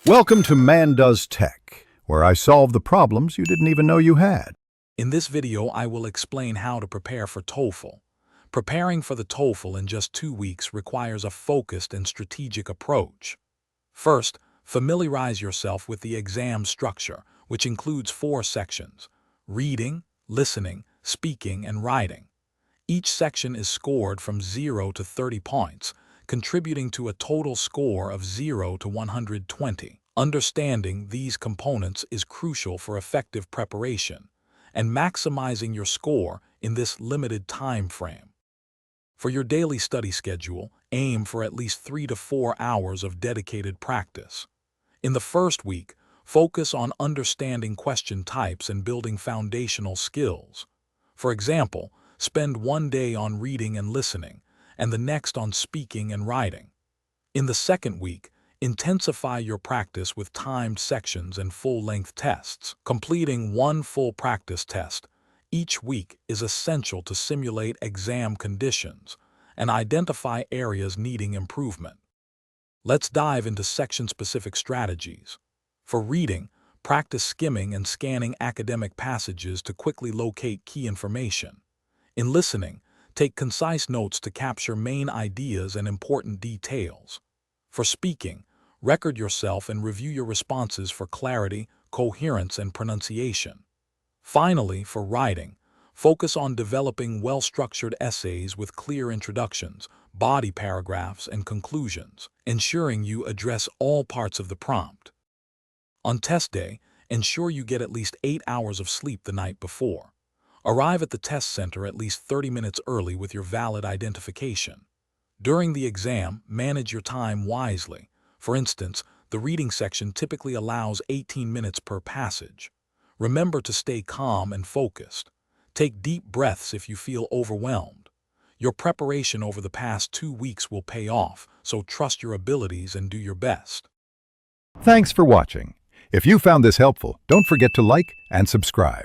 Welcome to Man Does Tech, where I solve the problems you didn't even know you had. In this video, I will explain how to prepare for TOEFL. Preparing for the TOEFL in just 2 weeks requires a focused and strategic approach. First, familiarize yourself with the exam structure, which includes 4 sections: reading, listening, speaking, and writing. Each section is scored from 0 to 30 points, contributing to a total score of 0 to 120. Understanding these components is crucial for effective preparation and maximizing your score in this limited time frame. For your daily study schedule, aim for at least 3 to 4 hours of dedicated practice. In the first week, focus on understanding question types and building foundational skills. For example, spend 1 day on reading and listening, and the next on speaking and writing. In the second week, intensify your practice with timed sections and full-length tests. Completing 1 full practice test each week is essential to simulate exam conditions and identify areas needing improvement. Let's dive into section-specific strategies. For reading, practice skimming and scanning academic passages to quickly locate key information. In listening, take concise notes to capture main ideas and important details. For speaking, record yourself and review your responses for clarity, coherence, and pronunciation. Finally, for writing, focus on developing well-structured essays with clear introductions, body paragraphs, and conclusions, ensuring you address all parts of the prompt. On test day, ensure you get at least 8 hours of sleep the night before. Arrive at the test center at least 30 minutes early with your valid identification. During the exam, manage your time wisely. For instance, the reading section typically allows 18 minutes per passage. Remember to stay calm and focused. Take deep breaths if you feel overwhelmed. Your preparation over the past 2 weeks will pay off, so trust your abilities and do your best. Thanks for watching. If you found this helpful, don't forget to like and subscribe.